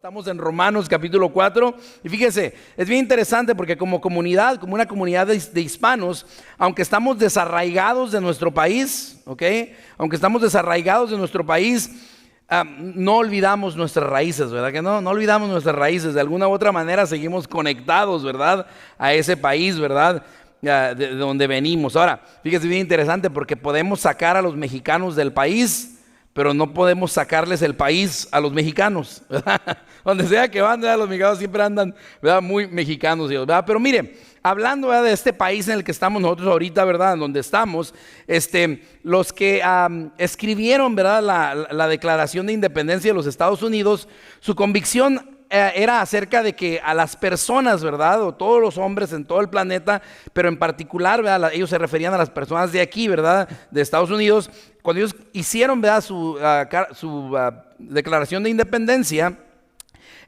Estamos en Romanos capítulo 4 y fíjese, es bien interesante porque como comunidad, como una comunidad de hispanos, aunque estamos desarraigados de nuestro país, ¿ok? Aunque estamos desarraigados de nuestro país, no olvidamos nuestras raíces, ¿verdad que no? No olvidamos nuestras raíces, de alguna u otra manera seguimos conectados, ¿verdad? A ese país, ¿verdad? De donde venimos. Ahora, fíjese, bien interesante porque podemos sacar a los mexicanos del país, pero no podemos sacarles el país a los mexicanos, ¿verdad? Donde sea que van, ¿verdad? Los mexicanos siempre andan, ¿verdad? Muy mexicanos, ¿verdad? Pero mire, hablando, ¿verdad?, de este país en el que estamos nosotros ahorita, ¿verdad?, en donde estamos, los que escribieron, ¿verdad?, la Declaración de Independencia de los Estados Unidos, su convicción era acerca de que a las personas, ¿verdad?, o todos los hombres en todo el planeta, pero en particular, ¿verdad?, ellos se referían a las personas de aquí, ¿verdad?, de Estados Unidos. Cuando ellos hicieron, ¿verdad?, su Declaración de Independencia,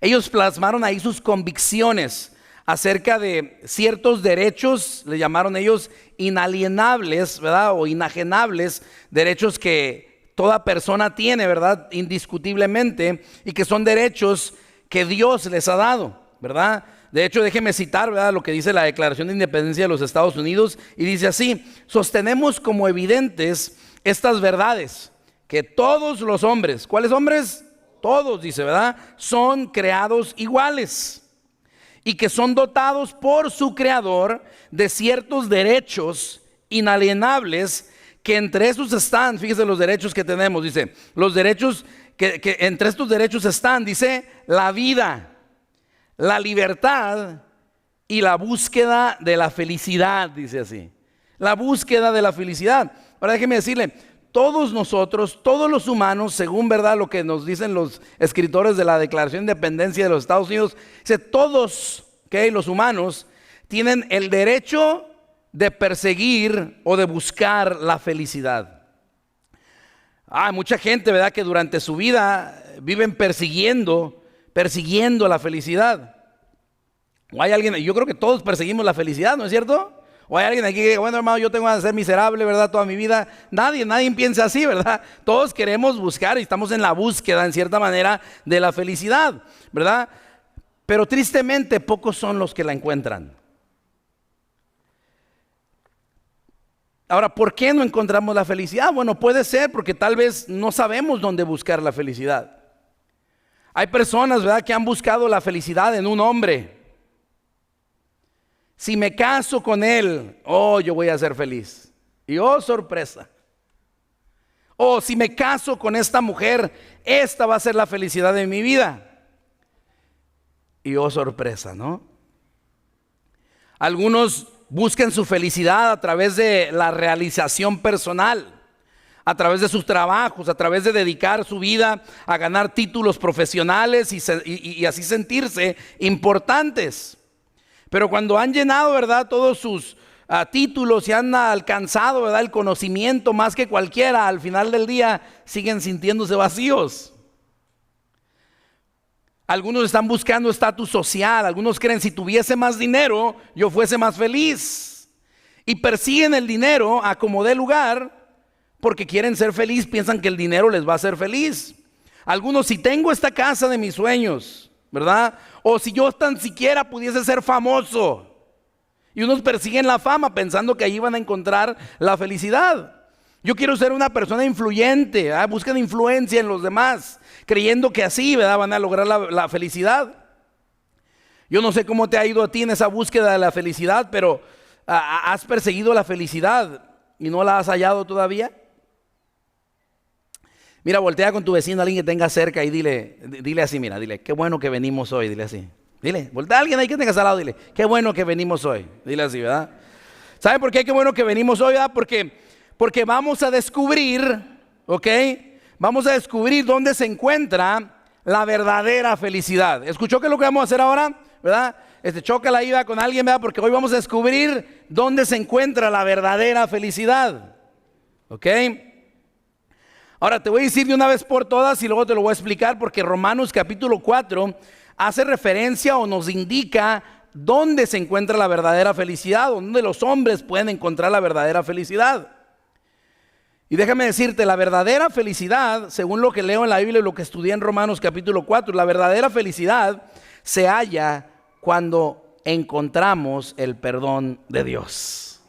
ellos plasmaron ahí sus convicciones acerca de ciertos derechos, le llamaron ellos inalienables, ¿verdad?, o inajenables, derechos que toda persona tiene, ¿verdad?, indiscutiblemente, y que son derechos que Dios les ha dado, ¿verdad? De hecho, déjeme citar, ¿verdad?, lo que dice la Declaración de Independencia de los Estados Unidos, y dice así: sostenemos como evidentes estas verdades, que todos los hombres, ¿cuáles hombres? Todos, dice, ¿verdad?, son creados iguales y que son dotados por su creador de ciertos derechos inalienables, que entre esos están, fíjese los derechos que tenemos, dice, los derechos que entre estos derechos están, dice, la vida, la libertad y la búsqueda de la felicidad, dice así, la búsqueda de la felicidad. Ahora déjeme decirle, todos nosotros, todos los humanos, según, ¿verdad?, lo que nos dicen los escritores de la Declaración de Independencia de los Estados Unidos, dice, todos, los humanos tienen el derecho de perseguir o de buscar la felicidad. Hay mucha gente, ¿verdad?, que durante su vida viven persiguiendo la felicidad. O hay alguien, yo creo que todos perseguimos la felicidad, ¿no es cierto? O hay alguien aquí que diga, bueno, hermano, yo tengo que ser miserable, ¿verdad?, toda mi vida. Nadie piensa así, ¿verdad? Todos queremos buscar y estamos en la búsqueda, en cierta manera, de la felicidad, ¿verdad? Pero tristemente pocos son los que la encuentran. Ahora, ¿por qué no encontramos la felicidad? Bueno, puede ser porque tal vez no sabemos dónde buscar la felicidad. Hay personas, ¿verdad?, que han buscado la felicidad en un hombre. Si me caso con él, yo voy a ser feliz. Y sorpresa. O si me caso con esta mujer, esta va a ser la felicidad de mi vida. Y sorpresa, ¿no? Algunos buscan su felicidad a través de la realización personal, a través de sus trabajos, a través de dedicar su vida a ganar títulos profesionales y así sentirse importantes. Pero cuando han llenado, ¿verdad?, todos sus títulos y han alcanzado, ¿verdad?, el conocimiento más que cualquiera, al final del día siguen sintiéndose vacíos. Algunos están buscando estatus social, algunos creen, si tuviese más dinero, yo fuese más feliz. Y persiguen el dinero a como dé lugar, porque quieren ser feliz, piensan que el dinero les va a hacer feliz. Algunos, si tengo esta casa de mis sueños, ¿verdad?, o si yo tan siquiera pudiese ser famoso. Y unos persiguen la fama pensando que allí van a encontrar la felicidad. Yo quiero ser una persona influyente, ¿verdad? Buscan influencia en los demás, creyendo que así, ¿verdad?, van a lograr la felicidad. Yo no sé cómo te ha ido a ti en esa búsqueda de la felicidad, pero ¿has perseguido la felicidad y no la has hallado todavía? Mira, voltea con tu vecino, alguien que tenga cerca, y dile así, mira, dile, qué bueno que venimos hoy, dile así. Dile, voltea a alguien ahí que tengas al lado, dile, qué bueno que venimos hoy. Dile así, ¿verdad? ¿Sabe por qué qué bueno que venimos hoy, verdad? Porque vamos a descubrir, ¿ok? Vamos a descubrir dónde se encuentra la verdadera felicidad. ¿Escuchó qué es lo que vamos a hacer ahora? ¿Verdad? Chócala ahí, ¿verdad?, con alguien, ¿verdad? Porque hoy vamos a descubrir dónde se encuentra la verdadera felicidad. ¿Ok? Ahora te voy a decir de una vez por todas y luego te lo voy a explicar, porque Romanos capítulo 4 hace referencia o nos indica dónde se encuentra la verdadera felicidad, o dónde los hombres pueden encontrar la verdadera felicidad. Y déjame decirte, la verdadera felicidad, según lo que leo en la Biblia y lo que estudié en Romanos capítulo 4, la verdadera felicidad se halla cuando encontramos el perdón de Dios.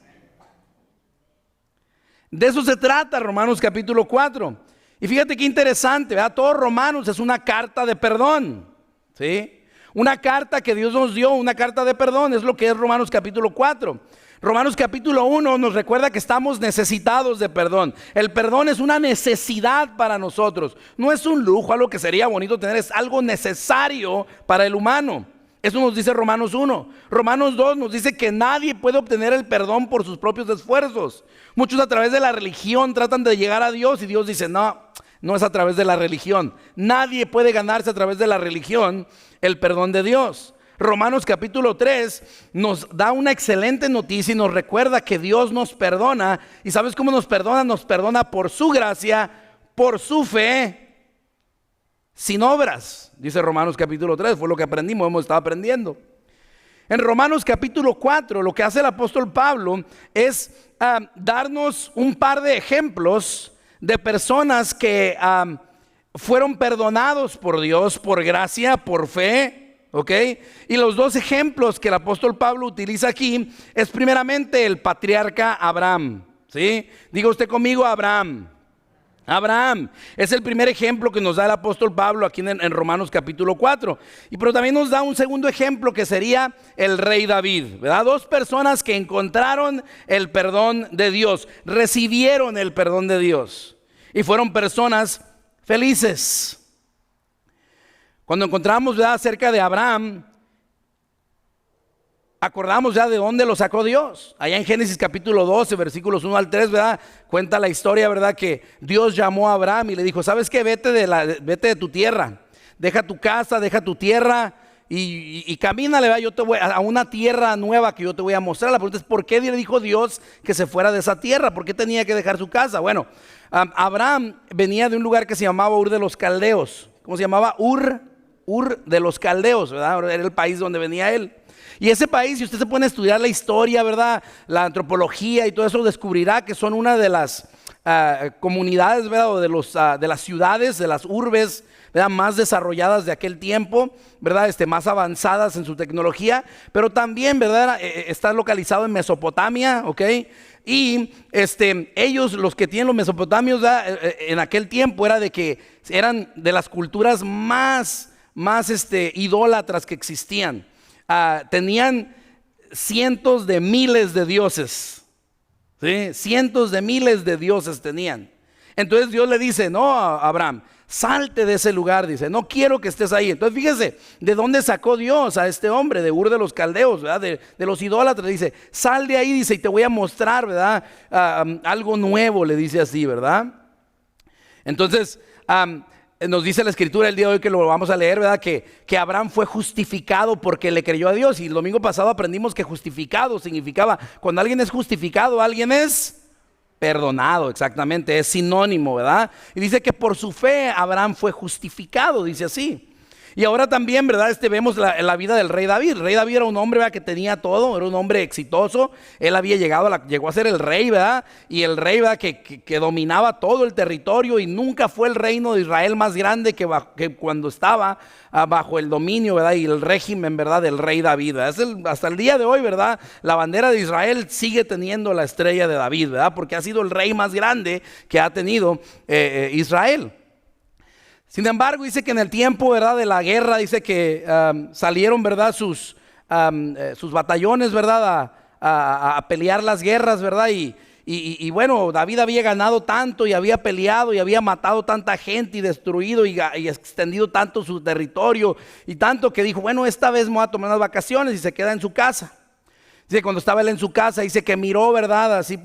De eso se trata Romanos capítulo 4. Y fíjate qué interesante, ¿verdad? Todo Romanos es una carta de perdón, ¿sí? Una carta que Dios nos dio, una carta de perdón, es lo que es Romanos capítulo 4. Romanos capítulo 1 nos recuerda que estamos necesitados de perdón. El perdón es una necesidad para nosotros. No es un lujo, algo que sería bonito tener, es algo necesario para el humano. Eso nos dice Romanos 1. Romanos 2 nos dice que nadie puede obtener el perdón por sus propios esfuerzos. Muchos a través de la religión tratan de llegar a Dios y Dios dice, no es a través de la religión. Nadie puede ganarse a través de la religión el perdón de Dios. Romanos capítulo 3 nos da una excelente noticia y nos recuerda que Dios nos perdona. ¿Y sabes cómo nos perdona? Nos perdona por su gracia, por su fe, sin obras, dice Romanos capítulo 3, fue lo que aprendimos, hemos estado aprendiendo. En Romanos capítulo 4, lo que hace el apóstol Pablo es darnos un par de ejemplos de personas que fueron perdonados por Dios, por gracia, por fe, ¿ok? Y los dos ejemplos que el apóstol Pablo utiliza aquí es primeramente el patriarca Abraham, ¿sí? Diga usted conmigo, Abraham. Abraham es el primer ejemplo que nos da el apóstol Pablo aquí en Romanos capítulo 4. Pero también nos da un segundo ejemplo que sería el rey David, ¿verdad? Dos personas que encontraron el perdón de Dios, recibieron el perdón de Dios y fueron personas felices. Cuando encontramos, ¿verdad?, acerca de Abraham, acordamos ya de dónde lo sacó Dios. Allá en Génesis capítulo 12, versículos 1 al 3, ¿verdad? Cuenta la historia, ¿verdad? Que Dios llamó a Abraham y le dijo, ¿sabes qué? Vete de tu tierra, deja tu casa, deja tu tierra y camínale, ¿verdad? Yo te voy a una tierra nueva que yo te voy a mostrar. La pregunta es, ¿por qué le dijo Dios que se fuera de esa tierra? ¿Por qué tenía que dejar su casa? Bueno, Abraham venía de un lugar que se llamaba Ur de los Caldeos. ¿Cómo se llamaba? Ur de los Caldeos, ¿verdad? Era el país donde venía él. Y ese país, si usted se pone a estudiar la historia, ¿verdad?, la antropología y todo eso, descubrirá que son una de las comunidades, ¿verdad?, o de las ciudades, de las urbes, ¿verdad?, más desarrolladas de aquel tiempo, ¿verdad?, más avanzadas en su tecnología, pero también, ¿verdad?, está localizado en Mesopotamia, ¿ok? Y ellos, los que tienen los mesopotamios, ¿verdad?, en aquel tiempo era de que eran de las culturas más idólatras que existían. Tenían cientos de miles de dioses, ¿sí? Cientos de miles de dioses tenían. Entonces Dios le dice, no, Abraham, salte de ese lugar, dice, no quiero que estés ahí. Entonces fíjese, ¿de dónde sacó Dios a este hombre? De Ur de los Caldeos, ¿verdad? De los idólatras. Dice, sal de ahí, dice, y te voy a mostrar, ¿verdad? Algo nuevo, le dice así, ¿verdad? Entonces, nos dice la escritura el día de hoy, que lo vamos a leer, ¿verdad?, que Abraham fue justificado porque le creyó a Dios. Y el domingo pasado aprendimos que justificado significaba, cuando alguien es justificado, alguien es perdonado, exactamente, es sinónimo, ¿verdad? Y dice que por su fe Abraham fue justificado, dice así. Y ahora también, ¿verdad?, vemos la vida del rey David. El rey David era un hombre, ¿verdad?, que tenía todo, era un hombre exitoso. Él había llegó a ser el rey, ¿verdad? Y el rey, ¿verdad?, que dominaba todo el territorio, y nunca fue el reino de Israel más grande que cuando estaba bajo el dominio, ¿verdad?, y el régimen, ¿verdad?, del rey David, ¿verdad? Hasta el día de hoy, ¿verdad?, la bandera de Israel sigue teniendo la estrella de David, ¿verdad?, porque ha sido el rey más grande que ha tenido Israel. Sin embargo, dice que en el tiempo, ¿verdad?, de la guerra, dice que salieron, ¿verdad?, sus batallones, ¿verdad?, a pelear las guerras, ¿verdad? Y bueno, David había ganado tanto y había peleado y había matado tanta gente y destruido y extendido tanto su territorio y tanto que dijo, bueno, esta vez me voy a tomar unas vacaciones, y se queda en su casa. Dice, cuando estaba él en su casa, dice que miró, ¿verdad?, así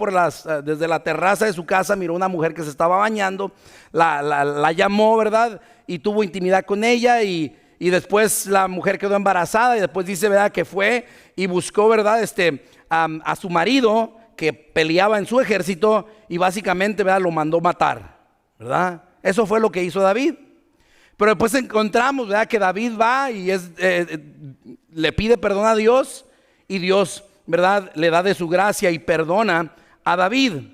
desde la terraza de su casa, miró una mujer que se estaba bañando, la llamó, ¿verdad?, y tuvo intimidad con ella, y después la mujer quedó embarazada, y después dice, ¿verdad?, que fue y buscó, ¿verdad?, a su marido que peleaba en su ejército, y básicamente, ¿verdad?, lo mandó matar, ¿verdad? Eso fue lo que hizo David. Pero después encontramos, ¿verdad?, que David va y le pide perdón a Dios, y Dios, ¿verdad?, le da de su gracia y perdona a David.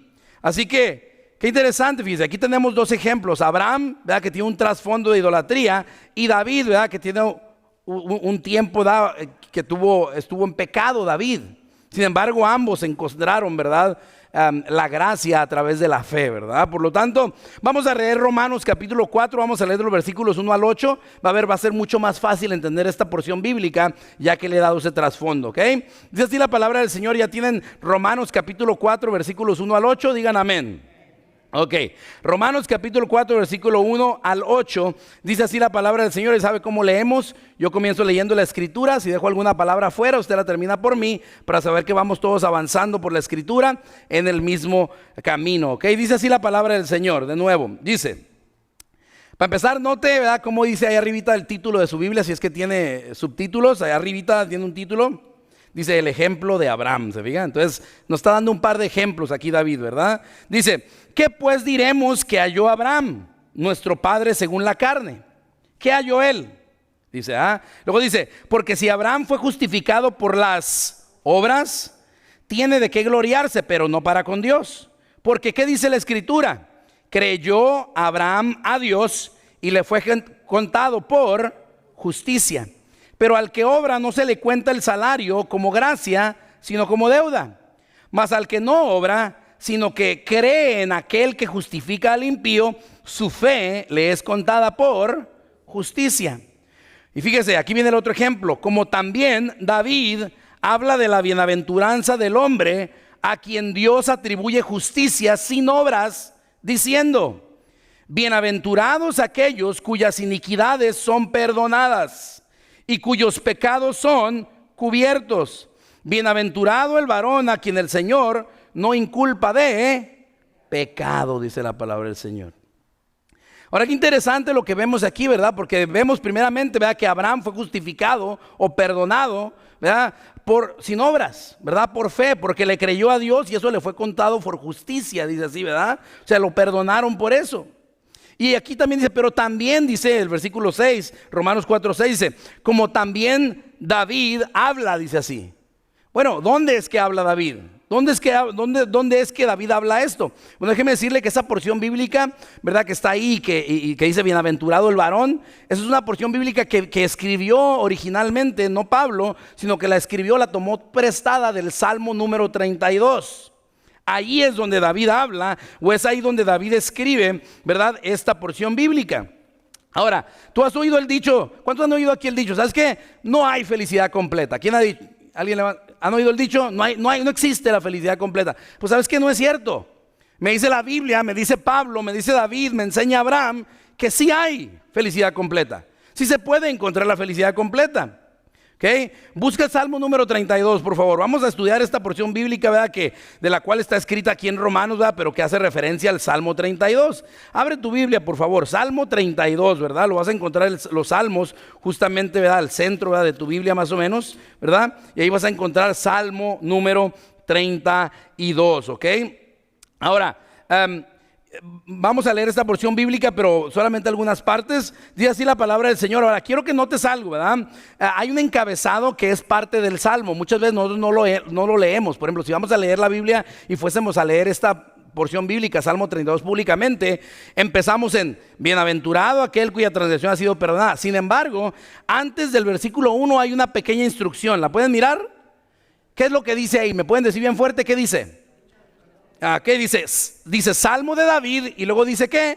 Así que Qué interesante, fíjense, aquí tenemos dos ejemplos. Abraham, ¿verdad?, que tiene un trasfondo de idolatría, y David, ¿verdad?, que tiene un tiempo que estuvo en pecado David. Sin embargo, ambos encontraron, ¿verdad?, la gracia a través de la fe, ¿verdad? Por lo tanto, vamos a leer Romanos capítulo 4, vamos a leer los versículos 1 al 8. Va a ser mucho más fácil entender esta porción bíblica, ya que le he dado ese trasfondo, ¿ok? Dice así la palabra del Señor. Ya tienen Romanos capítulo 4, versículos 1 al 8, digan amén. Ok, Romanos capítulo 4, versículo 1 al 8, dice así la palabra del Señor. ¿Y sabe cómo leemos? Yo comienzo leyendo la escritura. Si dejo alguna palabra fuera, usted la termina por mí, para saber que vamos todos avanzando por la escritura en el mismo camino. Ok, dice así la palabra del Señor. De nuevo, dice, para empezar, note, ¿verdad?, cómo dice ahí arribita el título de su Biblia, si es que tiene subtítulos. Ahí arribita tiene un título. Dice el ejemplo de Abraham, ¿se fija? Entonces nos está dando un par de ejemplos aquí David, ¿verdad? Dice, ¿qué pues diremos que halló Abraham, nuestro padre según la carne? ¿Qué halló él? Dice, luego dice, porque si Abraham fue justificado por las obras, tiene de qué gloriarse, pero no para con Dios. Porque ¿qué dice la escritura? Creyó Abraham a Dios y le fue contado por justicia. Pero al que obra no se le cuenta el salario como gracia, sino como deuda. Mas al que no obra, sino que cree en aquel que justifica al impío, su fe le es contada por justicia. Y fíjese, aquí viene el otro ejemplo. Como también David habla de la bienaventuranza del hombre a quien Dios atribuye justicia sin obras, diciendo, bienaventurados aquellos cuyas iniquidades son perdonadas y cuyos pecados son cubiertos. Bienaventurado el varón a quien el Señor no inculpa de pecado, dice la palabra del Señor. Ahora, qué interesante lo que vemos aquí, ¿verdad? Porque vemos primeramente, ¿verdad?, que Abraham fue justificado o perdonado, ¿verdad?, sin obras, ¿verdad?, por fe, porque le creyó a Dios y eso le fue contado por justicia, dice así, ¿verdad? O sea, lo perdonaron por eso. Y aquí también dice, pero también dice el versículo 6, Romanos 4, 6, dice, como también David habla, dice así. Bueno, ¿dónde es que habla David? ¿Dónde es que David habla esto? Bueno, déjeme decirle que esa porción bíblica, ¿verdad?, que está ahí y que dice bienaventurado el varón, esa es una porción bíblica que escribió originalmente, no Pablo, sino que la tomó prestada del Salmo número 32. Ahí es donde David habla, o es ahí donde David escribe, ¿verdad?, esta porción bíblica. Ahora, tú has oído el dicho, ¿cuántos han oído aquí el dicho? ¿Sabes qué? No hay felicidad completa. ¿Quién ha dicho? ¿Alguien han oído el dicho? No existe la felicidad completa. Pues ¿sabes qué? No es cierto. Me dice la Biblia, me dice Pablo, me dice David, me enseña Abraham, que sí hay felicidad completa. Sí se puede encontrar la felicidad completa. ¿Okay? Busca el Salmo número 32, por favor. Vamos a estudiar esta porción bíblica, ¿verdad?, de la cual está escrita aquí en Romanos, ¿verdad?, pero que hace referencia al Salmo 32. Abre tu Biblia, por favor. Salmo 32, ¿verdad? Lo vas a encontrar los salmos justamente, ¿verdad?, al centro, ¿verdad?, de tu Biblia más o menos, ¿verdad? Y ahí vas a encontrar Salmo número 32, ¿ok? Ahora, vamos a leer esta porción bíblica, pero solamente algunas partes. Dice así la palabra del Señor. Ahora, quiero que notes algo, ¿verdad? Hay un encabezado que es parte del Salmo. Muchas veces nosotros no lo leemos. Por ejemplo, si vamos a leer la Biblia y fuésemos a leer esta porción bíblica, Salmo 32 públicamente, empezamos en bienaventurado aquel cuya transgresión ha sido perdonada. Sin embargo, antes del versículo 1 hay una pequeña instrucción. ¿La pueden mirar? ¿Qué es lo que dice ahí? ¿Me pueden decir bien fuerte qué dice? ¿Qué dice? Dice Salmo de David y luego dice ¿qué?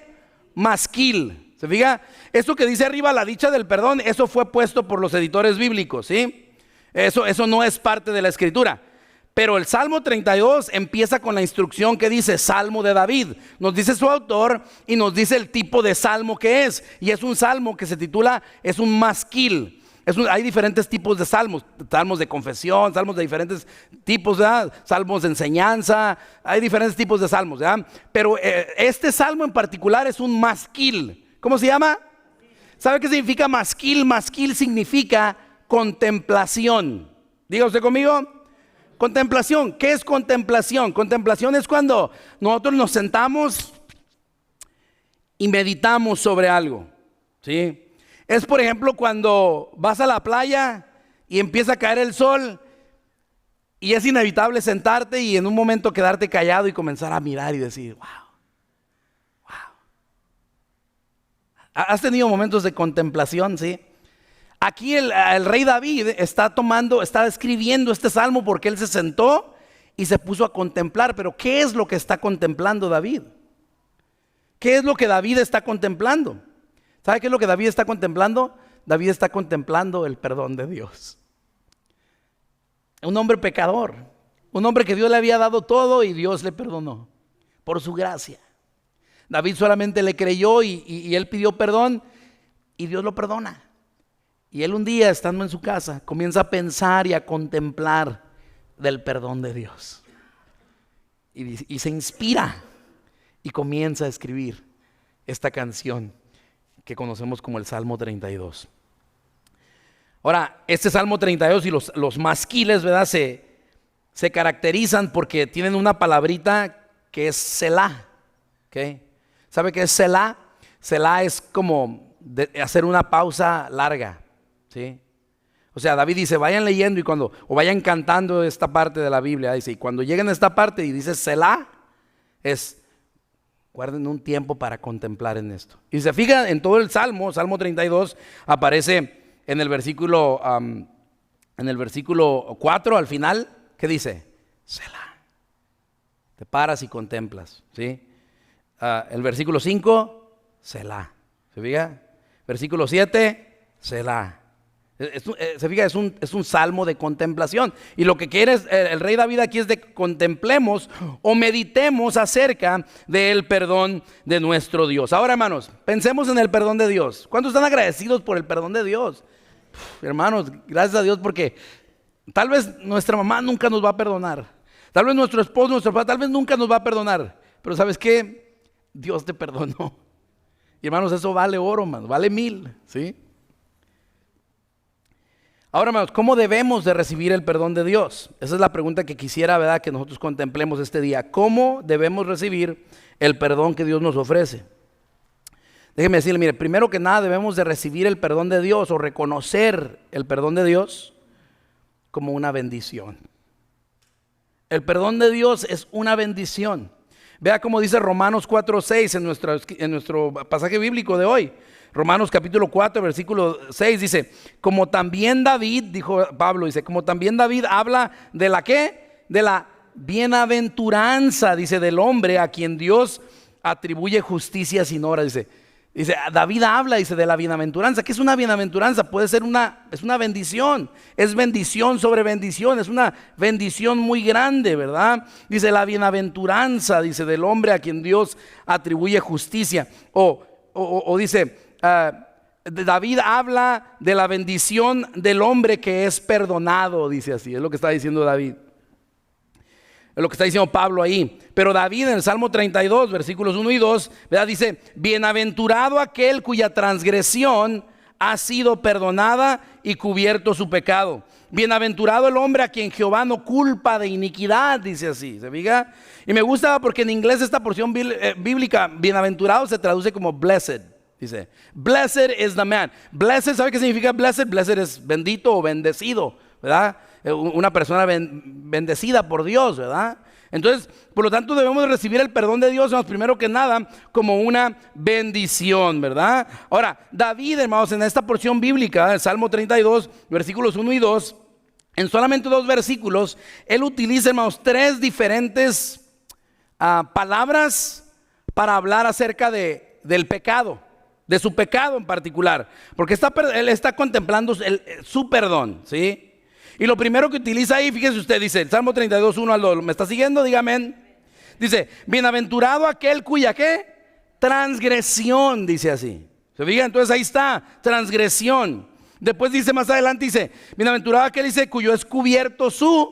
Masquil. ¿Se fija? Esto que dice arriba, la dicha del perdón, eso fue puesto por los editores bíblicos, ¿sí? Eso no es parte de la escritura. Pero el Salmo 32 empieza con la instrucción que dice Salmo de David. Nos dice su autor y nos dice el tipo de salmo que es. Y es un salmo que se titula, es un masquil. Hay diferentes tipos de salmos, salmos de confesión, salmos de diferentes tipos, ¿verdad?, salmos de enseñanza, hay diferentes tipos de salmos, ¿verdad? Pero este salmo en particular es un masquil. ¿Cómo se llama? ¿Sabe qué significa masquil? Masquil significa contemplación. Diga usted conmigo. Contemplación. ¿Qué es contemplación? Contemplación es cuando nosotros nos sentamos y meditamos sobre algo, ¿sí? Es, por ejemplo, cuando vas a la playa y empieza a caer el sol y es inevitable sentarte y en un momento quedarte callado y comenzar a mirar y decir, wow, ¿Has tenido momentos de contemplación? Sí. Aquí el rey David está escribiendo este salmo porque él se sentó y se puso a contemplar. Pero ¿qué es lo que está contemplando David? ¿Qué es lo que David está contemplando? ¿Sabe qué es lo que David está contemplando? David está contemplando el perdón de Dios. Un hombre pecador, un hombre que Dios le había dado todo y Dios le perdonó por su gracia. David solamente le creyó y él pidió perdón y Dios lo perdona. Y él un día, estando en su casa, comienza a pensar y a contemplar del perdón de Dios. Y se inspira y comienza a escribir esta canción que conocemos como el Salmo 32. Ahora, este Salmo 32 y los masquiles, ¿verdad? Se caracterizan porque tienen una palabrita que es Selah. ¿Okay? ¿Sabe qué es Selah? Selah es como hacer una pausa larga. ¿Sí? O sea, David dice, vayan leyendo o vayan cantando esta parte de la Biblia. Dice, y cuando lleguen a esta parte y dice Selah, guarden un tiempo para contemplar en esto. Y se fija en todo el Salmo 32, aparece en el versículo 4 al final, ¿qué dice? Selah. Te paras y contemplas, ¿sí? El versículo 5, Selah. ¿Se fija? Versículo 7, Selah. Se fija, es un salmo de contemplación. Y lo que quiere el rey David aquí es de contemplemos o meditemos acerca del perdón de nuestro Dios. Ahora, hermanos, pensemos en el perdón de Dios. ¿Cuántos están agradecidos por el perdón de Dios? Hermanos, gracias a Dios, porque tal vez nuestra mamá nunca nos va a perdonar. Tal vez nuestro esposo, nuestro padre, tal vez nunca nos va a perdonar. Pero ¿sabes qué? Dios te perdonó. Y hermanos, eso vale oro, hermanos, vale 1000, ¿sí? Ahora, hermanos, ¿cómo debemos de recibir el perdón de Dios? Esa es la pregunta que quisiera, ¿verdad?, que nosotros contemplemos este día. ¿Cómo debemos recibir el perdón que Dios nos ofrece? Déjeme decirle, mire, primero que nada debemos de recibir el perdón de Dios o reconocer el perdón de Dios como una bendición. El perdón de Dios es una bendición. Vea cómo dice Romanos 4:6 en nuestro pasaje bíblico de hoy. Romanos capítulo 4, versículo 6 dice, como también David, dijo Pablo, dice, como también David habla de la ¿qué? De la bienaventuranza, dice, del hombre a quien Dios atribuye justicia sin obra, dice, David habla, dice, de la bienaventuranza. ¿Qué es una bienaventuranza? Puede ser es una bendición, es bendición sobre bendición, es una bendición muy grande, ¿verdad? Dice, la bienaventuranza, dice, del hombre a quien Dios atribuye justicia. O dice, David habla de la bendición del hombre que es perdonado, dice así, es lo que está diciendo David. Es lo que está diciendo Pablo ahí. Pero David en el Salmo 32, versículos 1 y 2, ¿verdad? Dice, bienaventurado aquel cuya transgresión ha sido perdonada y cubierto su pecado. Bienaventurado el hombre a quien Jehová no culpa de iniquidad, dice así, ¿se fija? Y me gusta porque en inglés esta porción bíblica, bienaventurado se traduce como blessed. Dice, blessed is the man. Blessed, ¿sabe qué significa blessed? Blessed es bendito o bendecido, ¿verdad? Una persona bendecida por Dios, ¿verdad? Entonces, por lo tanto, debemos de recibir el perdón de Dios, primero que nada, como una bendición, ¿verdad? Ahora, David, hermanos, en esta porción bíblica, el Salmo 32, versículos 1 y 2, en solamente 2 versículos, él utiliza, hermanos, 3 diferentes palabras para hablar acerca del pecado, de su pecado en particular, porque él está contemplando su perdón, ¿sí? Y lo primero que utiliza ahí, fíjese usted, dice el Salmo 32, 1 al 2, ¿me está siguiendo? Dígame. Dice, bienaventurado aquel cuya ¿qué? Transgresión, dice así. ¿Se fija? Entonces ahí está, transgresión. Después dice más adelante, dice, bienaventurado aquel, dice, cuyo es cubierto su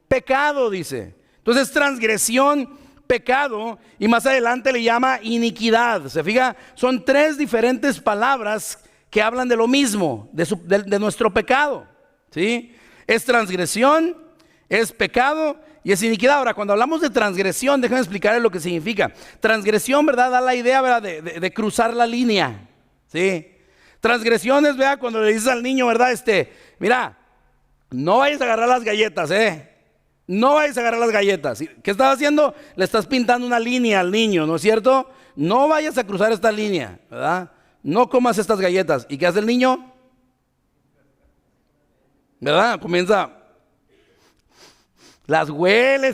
pecado, dice. Entonces transgresión, pecado, y más adelante le llama iniquidad. ¿Se fija? Son 3 diferentes palabras que hablan de lo mismo, de nuestro pecado, ¿sí? Es transgresión, es pecado y es iniquidad. Ahora, cuando hablamos de transgresión, déjenme explicarles lo que significa. Transgresión, ¿verdad? Da la idea, ¿verdad? De cruzar la línea, ¿sí? Transgresión es, ¿verdad? Cuando le dices al niño, ¿verdad? Mira, no vayas a agarrar las galletas, no vayas a agarrar las galletas. ¿Qué estás haciendo? Le estás pintando una línea al niño, ¿no es cierto? No vayas a cruzar esta línea, ¿verdad? no comas estas galletas. ¿Y qué hace el niño? ¿Verdad? Comienza, las huele,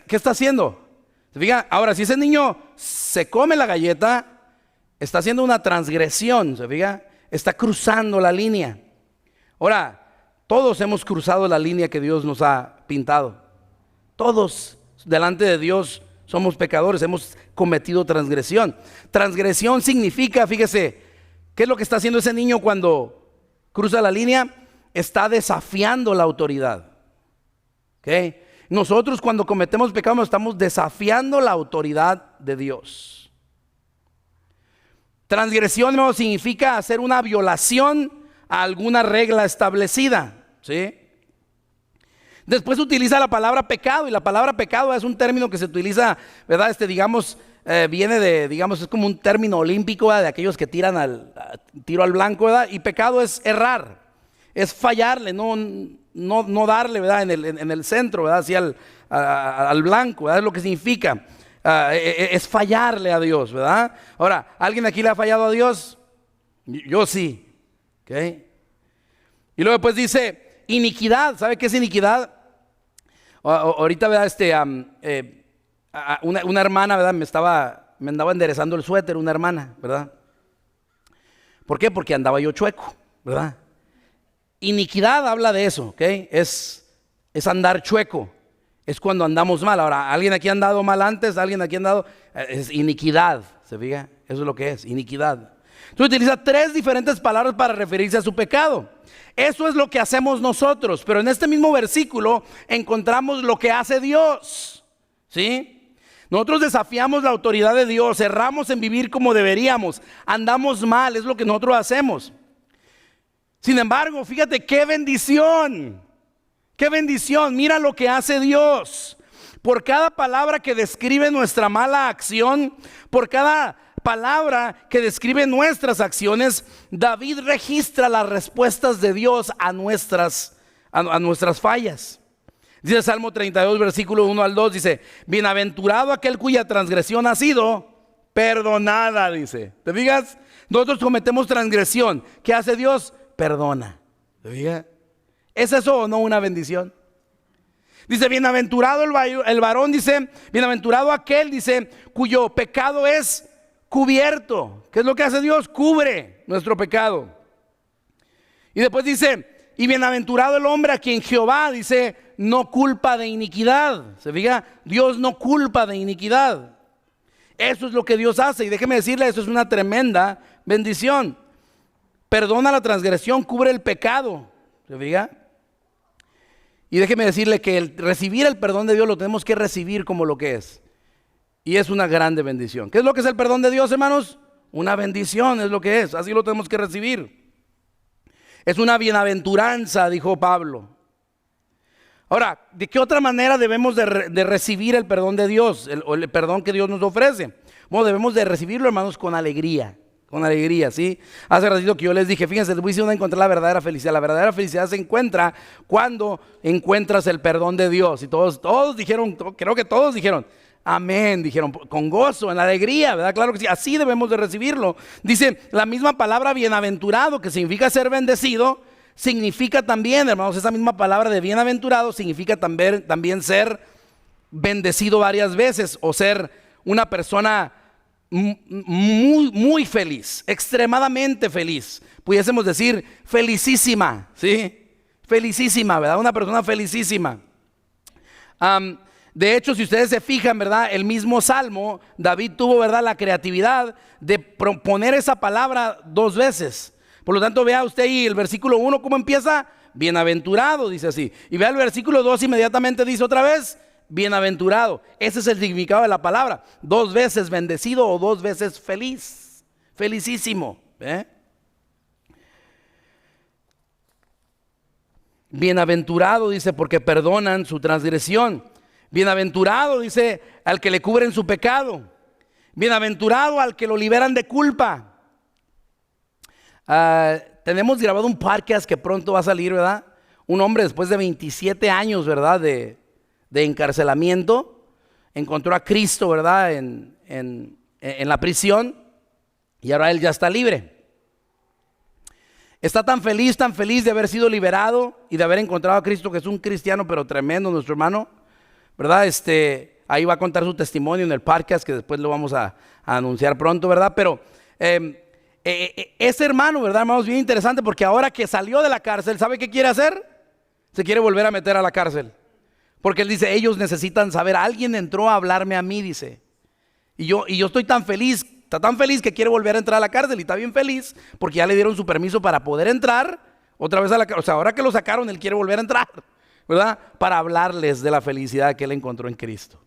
¿qué está haciendo? ¿Se fija? Ahora, si ese niño se come la galleta, está haciendo una transgresión, ¿se fija? Está cruzando la línea. Ahora, todos hemos cruzado la línea que Dios nos ha pintado. Todos delante de Dios somos pecadores, hemos cometido transgresión. Transgresión significa, fíjese, ¿qué es lo que está haciendo ese niño cuando cruza la línea? Está desafiando la autoridad. ¿Ok? Nosotros cuando cometemos pecado estamos desafiando la autoridad de Dios. Transgresión no significa hacer una violación a alguna regla establecida, ¿sí? Después utiliza la palabra pecado, y la palabra pecado es un término que se utiliza, ¿verdad? Viene de, digamos, es como un término olímpico, ¿verdad? De aquellos que tiran tiro al blanco, ¿verdad? Y pecado es errar, es fallarle, no darle, ¿verdad? En el centro, ¿verdad? Así al blanco, ¿verdad? Es lo que significa. Es fallarle a Dios, ¿verdad? Ahora, ¿alguien aquí le ha fallado a Dios? Yo sí. ¿Okay? Y luego después dice iniquidad. ¿Sabe qué es iniquidad? Ahorita, ¿verdad? Una hermana, ¿verdad? Me andaba enderezando el suéter, una hermana, ¿verdad? ¿Por qué? Porque andaba yo chueco, ¿verdad? Iniquidad habla de eso, ¿ok? Es andar chueco. Es cuando andamos mal. Ahora, ¿alguien aquí ha andado mal antes? ¿Alguien aquí ha andado? Es iniquidad, ¿se fija? Eso es lo que es, iniquidad. Entonces utiliza 3 diferentes palabras para referirse a su pecado. Eso es lo que hacemos nosotros, pero en este mismo versículo encontramos lo que hace Dios, ¿sí? Nosotros desafiamos la autoridad de Dios, erramos en vivir como deberíamos, andamos mal, es lo que nosotros hacemos. Sin embargo, fíjate qué bendición, mira lo que hace Dios. Por cada palabra que describe nuestra mala acción, por cada palabra que describe nuestras acciones, David registra las respuestas de Dios a nuestras fallas. Dice Salmo 32, versículo 1 al 2, dice: bienaventurado aquel cuya transgresión ha sido perdonada, dice. ¿Te fijas? Nosotros cometemos transgresión. ¿Qué hace Dios? Perdona. ¿Te fijas? ¿Es eso o no una bendición? Dice, bienaventurado el varón, dice, bienaventurado aquel, dice, cuyo pecado es cubierto. ¿Qué es lo que hace Dios? Cubre nuestro pecado. Y después dice, y bienaventurado el hombre a quien Jehová, dice, no culpa de iniquidad. ¿Se fija? Dios no culpa de iniquidad. Eso es lo que Dios hace. Y déjeme decirle, eso es una tremenda bendición. Perdona la transgresión, cubre el pecado. ¿Se fija? Y déjeme decirle que recibir el perdón de Dios lo tenemos que recibir como lo que es. Y es una grande bendición. ¿Qué es lo que es el perdón de Dios, hermanos? Una bendición es lo que es. Así lo tenemos que recibir. Es una bienaventuranza, dijo Pablo. Ahora, ¿de qué otra manera debemos de recibir el perdón de Dios? El perdón que Dios nos ofrece. Bueno, debemos de recibirlo, hermanos, con alegría. Con alegría, ¿sí? Hace ratito que yo les dije, fíjense, les voy a decir dónde encontrar la verdadera felicidad. La verdadera felicidad se encuentra cuando encuentras el perdón de Dios. Y todos dijeron, creo que todos dijeron, amén, dijeron, con gozo, en alegría, ¿verdad? Claro que sí, así debemos de recibirlo. Dice, la misma palabra bienaventurado, que significa ser bendecido, significa también, hermanos, esa misma palabra de bienaventurado significa también ser bendecido varias veces, o ser una persona muy, muy feliz, extremadamente feliz. Pudiésemos decir felicísima, ¿sí? Felicísima, ¿verdad? Una persona felicísima. De hecho, si ustedes se fijan, ¿verdad? El mismo Salmo, David tuvo, ¿verdad?, la creatividad de poner esa palabra 2 veces. Por lo tanto, vea usted ahí el versículo 1, ¿cómo empieza? Bienaventurado, dice así. Y vea el versículo 2, inmediatamente dice otra vez, bienaventurado. Ese es el significado de la palabra. 2 veces bendecido o 2 veces feliz. Felicísimo. Bienaventurado, dice, porque perdonan su transgresión. Bienaventurado, dice, al que le cubren su pecado. Bienaventurado al que lo liberan de culpa. Tenemos grabado un podcast que pronto va a salir, ¿verdad? Un hombre después de 27 años, ¿verdad?, de encarcelamiento, encontró a Cristo, ¿verdad?, en la prisión, y ahora él ya está libre. Está tan feliz de haber sido liberado y de haber encontrado a Cristo, que es un cristiano pero tremendo, nuestro hermano, ¿verdad? Ahí va a contar su testimonio en el podcast, que después lo vamos a anunciar pronto, ¿verdad? Pero ese hermano, ¿verdad, hermanos? Bien interesante, porque ahora que salió de la cárcel, ¿sabe qué quiere hacer? Se quiere volver a meter a la cárcel. Porque él dice, ellos necesitan saber, alguien entró a hablarme a mí, dice. Y yo estoy tan feliz, está tan feliz que quiere volver a entrar a la cárcel, y está bien feliz porque ya le dieron su permiso para poder entrar otra vez a la cárcel. O sea, ahora que lo sacaron, él quiere volver a entrar, ¿verdad? Para hablarles de la felicidad que él encontró en Cristo.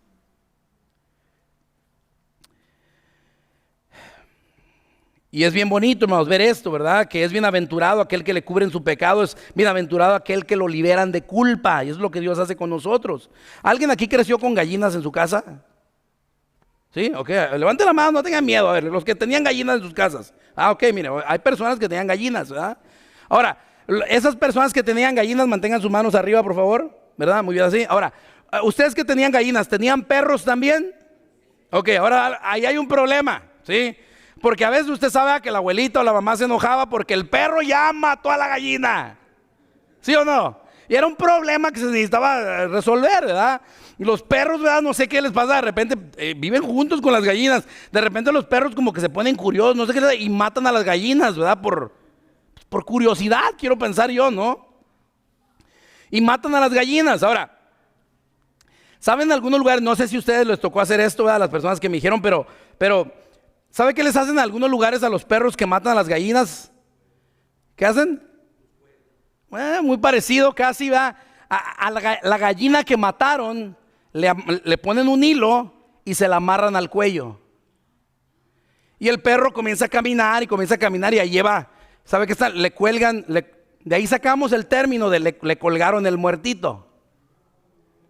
Y es bien bonito, hermanos, ver esto, ¿verdad? Que es bienaventurado aquel que le cubren su pecado, es bienaventurado aquel que lo liberan de culpa. Y eso es lo que Dios hace con nosotros. ¿Alguien aquí creció con gallinas en su casa? ¿Sí? Ok, levante la mano, no tengan miedo. A ver, los que tenían gallinas en sus casas. Ok, mire, hay personas que tenían gallinas, ¿verdad? Ahora, esas personas que tenían gallinas, mantengan sus manos arriba, por favor, ¿verdad? Muy bien así. Ahora, ustedes que tenían gallinas, ¿tenían perros también? Ok, ahora ahí hay un problema, ¿sí? Porque a veces usted sabe que la abuelita o la mamá se enojaba porque el perro ya mató a la gallina. ¿Sí o no? Y era un problema que se necesitaba resolver, ¿verdad? Y los perros, ¿verdad? No sé qué les pasa, de repente viven juntos con las gallinas. De repente los perros como que se ponen curiosos, no sé qué, y matan a las gallinas, ¿verdad? Por curiosidad, quiero pensar yo, ¿no? Y matan a las gallinas. Ahora, ¿saben en algunos lugares? No sé si a ustedes les tocó hacer esto, ¿verdad? Las personas que me dijeron, pero ¿sabe qué les hacen en algunos lugares a los perros que matan a las gallinas? ¿Qué hacen? Muy parecido casi, ¿verdad? A la gallina que mataron, le ponen un hilo y se la amarran al cuello. Y el perro comienza a caminar y ahí lleva, ¿sabe qué está? Le cuelgan, de ahí sacamos el término de le colgaron el muertito.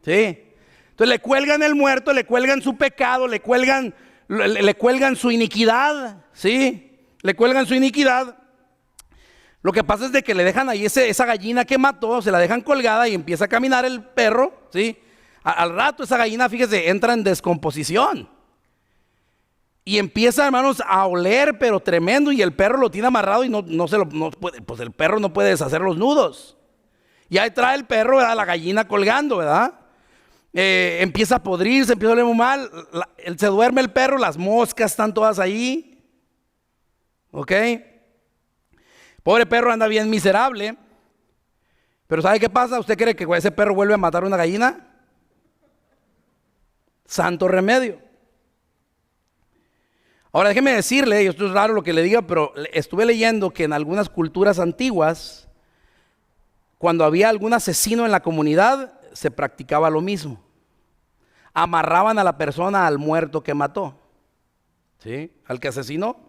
¿Sí? Entonces le cuelgan el muerto, le cuelgan su pecado, le cuelgan su iniquidad, ¿sí? Le cuelgan su iniquidad. Lo que pasa es de que le dejan ahí esa gallina que mató, se la dejan colgada y empieza a caminar el perro, ¿sí? Al rato esa gallina, fíjese, entra en descomposición. Y empieza, hermanos, a oler, pero tremendo, y el perro lo tiene amarrado y no puede, pues el perro no puede deshacer los nudos. Y ahí trae el perro, ¿verdad? La gallina colgando, ¿verdad? Empieza a podrirse, empieza a oler muy mal, se duerme el perro, las moscas están todas ahí, ¿ok? Pobre perro anda bien miserable, pero ¿sabe qué pasa? ¿Usted cree que ese perro vuelve a matar una gallina? Santo remedio. Ahora déjeme decirle, y esto es raro lo que le diga, pero estuve leyendo que en algunas culturas antiguas, cuando había algún asesino en la comunidad, se practicaba lo mismo. Amarraban a la persona al muerto que mató, ¿sí? Al que asesinó.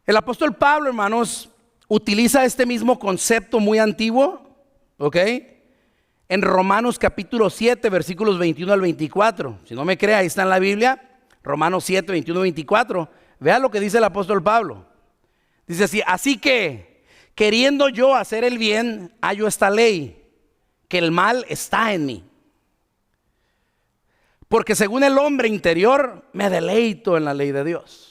El apóstol Pablo, hermanos, utiliza este mismo concepto muy antiguo, ¿ok? En Romanos capítulo 7, versículos 21 al 24. Si no me cree, ahí está en la Biblia, Romanos 7, 21 al 24. Vea lo que dice el apóstol Pablo. Dice así: así que, queriendo yo hacer el bien, hallo esta ley, que el mal está en mí. Porque según el hombre interior, me deleito en la ley de Dios.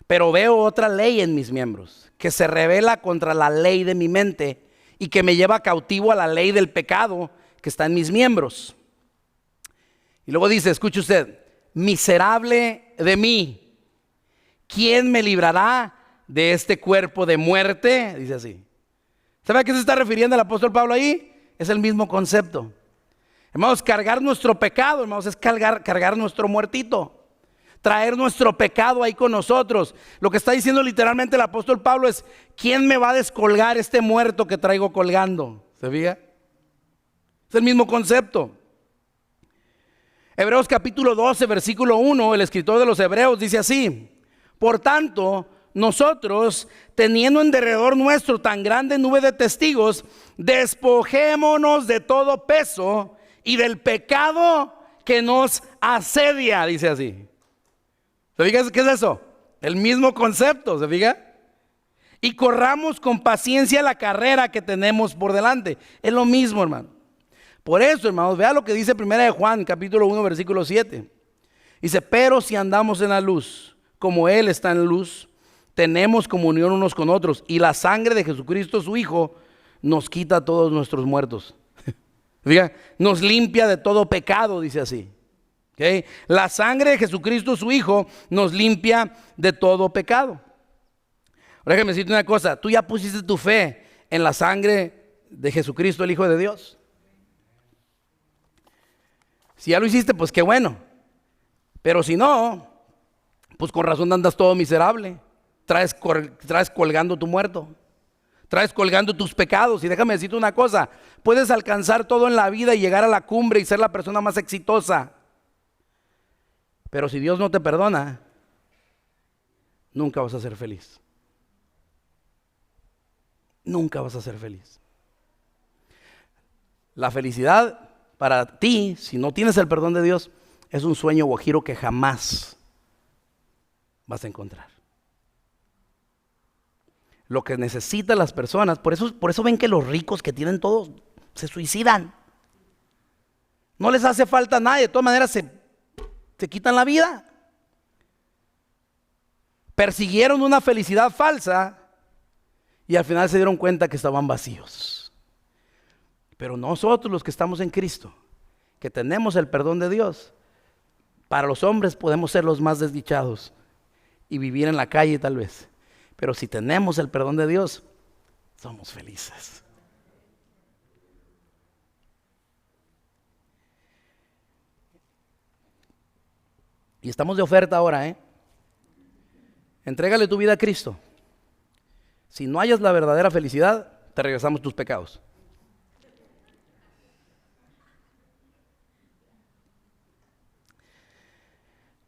Pero veo otra ley en mis miembros, que se rebela contra la ley de mi mente y que me lleva cautivo a la ley del pecado que está en mis miembros. Y luego dice, escuche usted, miserable de mí, ¿quién me librará de este cuerpo de muerte? Dice así. ¿Sabe a qué se está refiriendo el apóstol Pablo ahí? Es el mismo concepto. Hermanos, cargar nuestro pecado, hermanos, es cargar nuestro muertito. Traer nuestro pecado ahí con nosotros. Lo que está diciendo literalmente el apóstol Pablo es: ¿quién me va a descolgar este muerto que traigo colgando? ¿Se fija? Es el mismo concepto. Hebreos capítulo 12, versículo 1, el escritor de los Hebreos dice así: por tanto, nosotros, teniendo en derredor nuestro tan grande nube de testigos, despojémonos de todo peso y del pecado que nos asedia, dice así. ¿Se fija qué es eso? El mismo concepto, ¿se fija? Y corramos con paciencia la carrera que tenemos por delante. Es lo mismo, hermano. Por eso, hermanos, vea lo que dice 1 de Juan, capítulo 1, versículo 7. Dice, pero si andamos en la luz, como Él está en la luz, tenemos comunión unos con otros, y la sangre de Jesucristo, su Hijo, nos quita todos nuestros muertos. Diga, nos limpia de todo pecado, dice así. ¿Okay? La sangre de Jesucristo, su Hijo, nos limpia de todo pecado. Ahora déjame decirte una cosa, tú ya pusiste tu fe en la sangre de Jesucristo, el Hijo de Dios. Si ya lo hiciste, pues qué bueno. Pero si no, pues con razón andas todo miserable. Traes colgando tu muerto. Traes colgando tus pecados. Y déjame decirte una cosa, puedes alcanzar todo en la vida y llegar a la cumbre y ser la persona más exitosa. Pero si Dios no te perdona, nunca vas a ser feliz. Nunca vas a ser feliz. La felicidad para ti, si no tienes el perdón de Dios, es un sueño guajiro que jamás vas a encontrar. Lo que necesitan las personas, por eso ven que los ricos que tienen todo se suicidan. No les hace falta nada, de todas maneras se quitan la vida. Persiguieron una felicidad falsa y al final se dieron cuenta que estaban vacíos. Pero nosotros los que estamos en Cristo, que tenemos el perdón de Dios, para los hombres podemos ser los más desdichados y vivir en la calle tal vez. Pero si tenemos el perdón de Dios, somos felices. Y estamos de oferta ahora, Entrégale tu vida a Cristo. Si no hayas la verdadera felicidad, te regresamos tus pecados.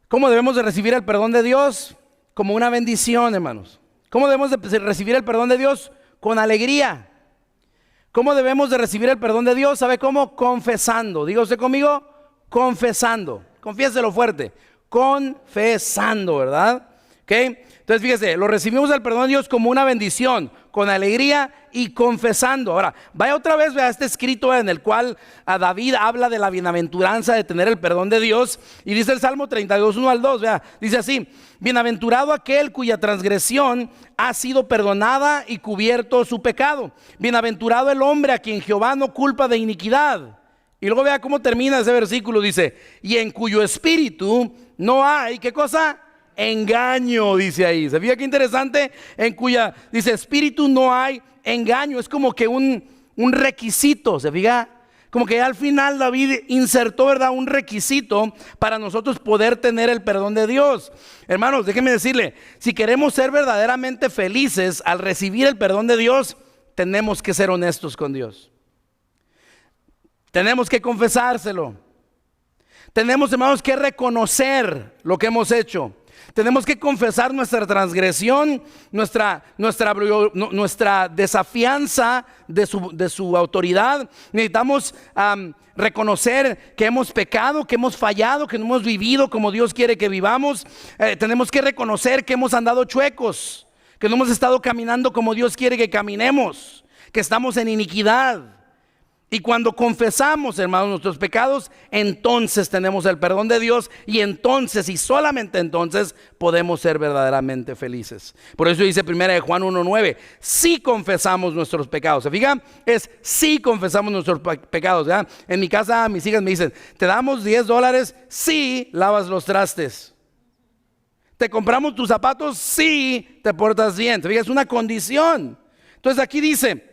¿Cómo debemos de recibir el perdón de Dios? Como una bendición, hermanos. ¿Cómo debemos de recibir el perdón de Dios? Con alegría. ¿Cómo debemos de recibir el perdón de Dios? ¿Sabe cómo? Confesando. Diga usted conmigo, confesando. Confiéselo fuerte. Confesando, ¿verdad? ¿Ok? Entonces fíjese, lo recibimos el perdón de Dios como una bendición, con alegría y confesando. Ahora, vaya otra vez, vea este escrito en el cual a David habla de la bienaventuranza de tener el perdón de Dios. Y dice el Salmo 32, 1 al 2, vea, dice así: bienaventurado aquel cuya transgresión ha sido perdonada y cubierto su pecado. Bienaventurado el hombre a quien Jehová no culpa de iniquidad. Y luego vea cómo termina ese versículo, dice: y en cuyo espíritu no hay, ¿qué cosa? Engaño, dice ahí. ¿Se fija qué interesante? En cuya, dice, espíritu no hay engaño. Es como que un requisito, ¿se fija? Como que al final David insertó, ¿verdad?, un requisito para nosotros poder tener el perdón de Dios. Hermanos, déjenme decirle, si queremos ser verdaderamente felices al recibir el perdón de Dios, tenemos que ser honestos con Dios. Tenemos que confesárselo. Tenemos, hermanos, que reconocer lo que hemos hecho. Tenemos que confesar nuestra transgresión, nuestra desafianza de su autoridad. Necesitamos reconocer que hemos pecado, que hemos fallado, que no hemos vivido como Dios quiere que vivamos. Tenemos que reconocer que hemos andado chuecos, que no hemos estado caminando como Dios quiere que caminemos, que estamos en iniquidad. Y cuando confesamos, hermanos, nuestros pecados, entonces tenemos el perdón de Dios, y entonces, y solamente entonces, podemos ser verdaderamente felices. Por eso dice 1 Juan 1:9, si confesamos nuestros pecados. ¿Se fijan? Es si confesamos nuestros pecados, ¿verdad? En mi casa mis hijas me dicen, te damos $10 si lavas los trastes. Te compramos tus zapatos si te portas bien. ¿Se fijan? Es una condición. Entonces aquí dice,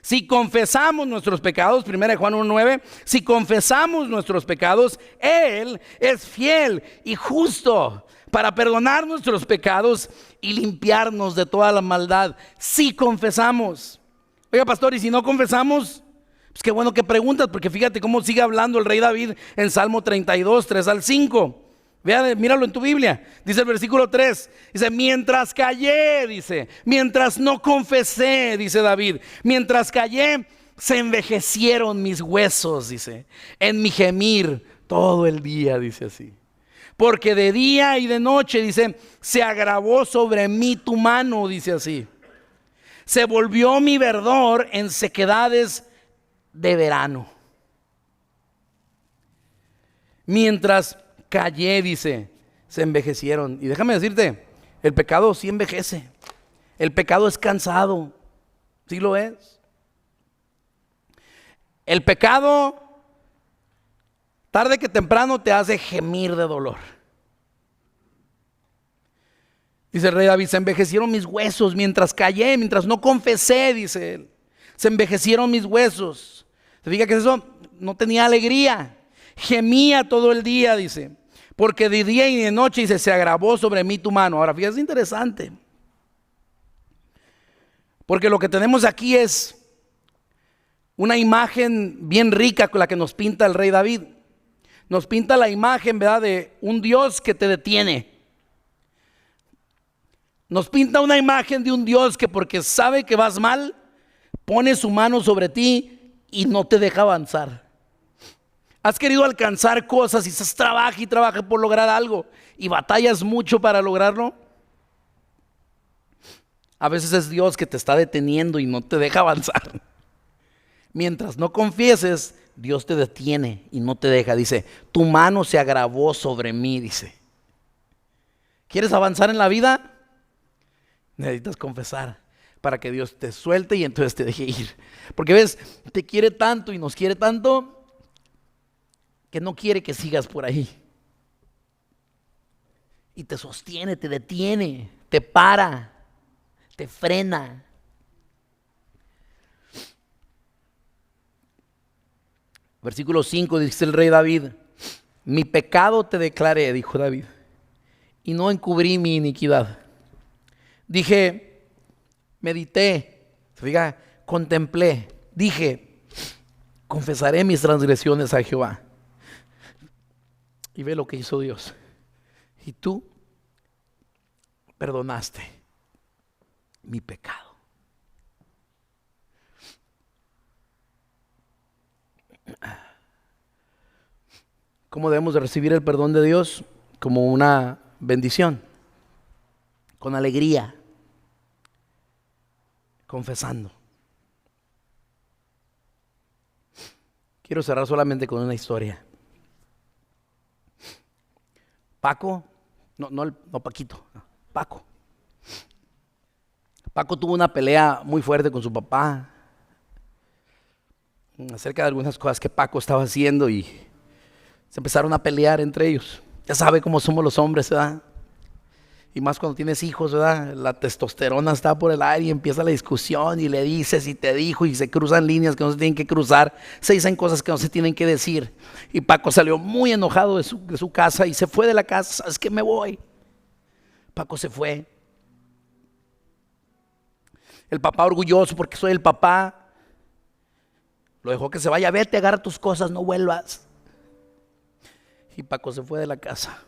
si confesamos nuestros pecados, 1 Juan 1:9, si confesamos nuestros pecados, Él es fiel y justo para perdonar nuestros pecados y limpiarnos de toda la maldad. Si confesamos. Oiga, pastor, ¿y si no confesamos? Pues qué bueno que preguntas, porque fíjate cómo sigue hablando el rey David en Salmo 32, 3 al 5. Vea, míralo en tu Biblia. Dice el versículo 3. Dice, mientras callé, dice, mientras no confesé, dice David, mientras callé, se envejecieron mis huesos, dice, en mi gemir todo el día, dice así. Porque de día y de noche, dice, se agravó sobre mí tu mano, dice así. Se volvió mi verdor en sequedades de verano. Mientras callé, dice, se envejecieron. Y déjame decirte, El pecado sí envejece. El pecado es cansado. Sí lo es. El pecado, tarde que temprano, te hace gemir de dolor. Dice el rey David, se envejecieron mis huesos mientras callé, mientras no confesé, dice él. Se envejecieron mis huesos. ¿Se fija que eso? No tenía alegría. Gemía todo el día, dice. Porque de día y de noche, dice, se agravó sobre mí tu mano. Ahora, fíjate, es interesante. Porque lo que tenemos aquí es una imagen bien rica con la que nos pinta el rey David. Nos pinta la imagen, ¿verdad?, de un Dios que te detiene. Nos pinta una imagen de un Dios que, porque sabe que vas mal, pone su mano sobre ti y no te deja avanzar. Has querido alcanzar cosas y estás trabaja y trabaja por lograr algo y batallas mucho para lograrlo. A veces es Dios que te está deteniendo y no te deja avanzar. Mientras no confieses, Dios te detiene y no te deja. Dice, tu mano se agravó sobre mí, dice. ¿Quieres avanzar en la vida? Necesitas confesar para que Dios te suelte y entonces te deje ir. Porque ves, te quiere tanto y nos quiere tanto que no quiere que sigas por ahí. Y te sostiene, te detiene, te para, te frena. Versículo 5 dice el rey David, mi pecado te declaré, dijo David, y no encubrí mi iniquidad. Dije, medité, fíjate, contemplé, dije, confesaré mis transgresiones a Jehová. Y ve lo que hizo Dios. Y tú perdonaste mi pecado. ¿Cómo debemos de recibir el perdón de Dios? Como una bendición, con alegría, confesando. Quiero cerrar solamente con una historia. Paco, no Paquito, Paco. Paco tuvo una pelea muy fuerte con su papá acerca de algunas cosas que Paco estaba haciendo y se empezaron a pelear entre ellos. Ya sabe cómo somos los hombres, ¿verdad? Y más cuando tienes hijos, ¿verdad? La testosterona está por el aire y empieza la discusión y le dices y te dijo y se cruzan líneas que no se tienen que cruzar, se dicen cosas que no se tienen que decir. Y Paco salió muy enojado de su casa y se fue de la casa. ¿Sabes qué? Me voy. Paco se fue. El papá orgulloso porque soy el papá, lo dejó que se vaya. Vete, agarra tus cosas, no vuelvas. Y Paco se fue de la casa.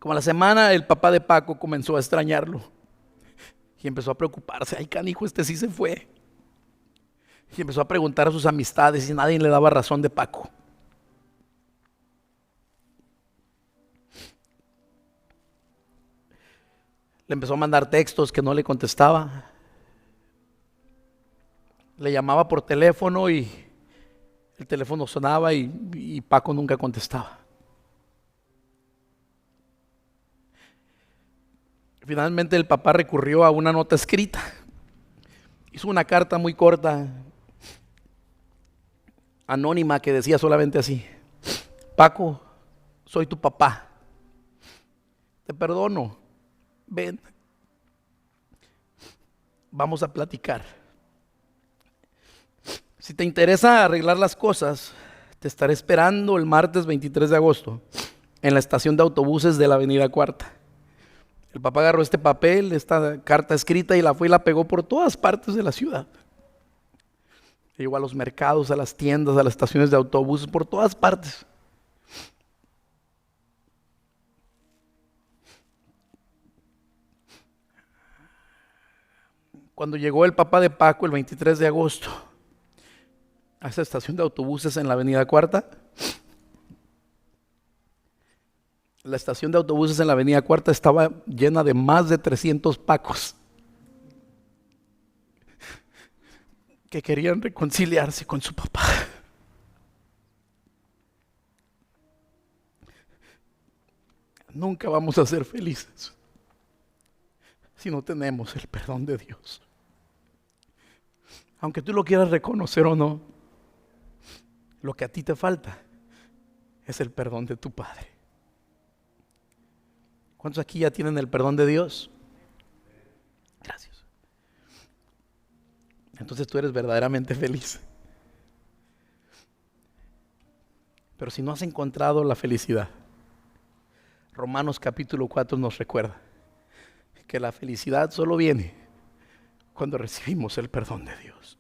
Como a la semana, el papá de Paco comenzó a extrañarlo y empezó a preocuparse. Ay, canijo, este sí se fue. Y empezó a preguntar a sus amistades y nadie le daba razón de Paco. Le empezó a mandar textos que no le contestaba. Le llamaba por teléfono y el teléfono sonaba y Paco nunca contestaba. Finalmente el papá recurrió a una nota escrita. Hizo una carta muy corta, anónima, que decía solamente así: Paco, soy tu papá. Te perdono. Ven. Vamos a platicar. Si te interesa arreglar las cosas, te estaré esperando el martes 23 de agosto en la estación de autobuses de la Avenida Cuarta. El papá agarró este papel, esta carta escrita, y la fue y la pegó por todas partes de la ciudad. Llegó a los mercados, a las tiendas, a las estaciones de autobuses, por todas partes. Cuando llegó el papá de Paco el 23 de agosto a esa estación de autobuses en la Avenida Cuarta, la estación de autobuses en la Avenida Cuarta estaba llena de más de 300 Pacos que querían reconciliarse con su papá. Nunca vamos a ser felices si no tenemos el perdón de Dios. Aunque tú lo quieras reconocer o no, lo que a ti te falta es el perdón de tu Padre. ¿Cuántos aquí ya tienen el perdón de Dios? Gracias. Entonces tú eres verdaderamente feliz. Pero si no has encontrado la felicidad, Romanos capítulo 4 nos recuerda que la felicidad solo viene cuando recibimos el perdón de Dios.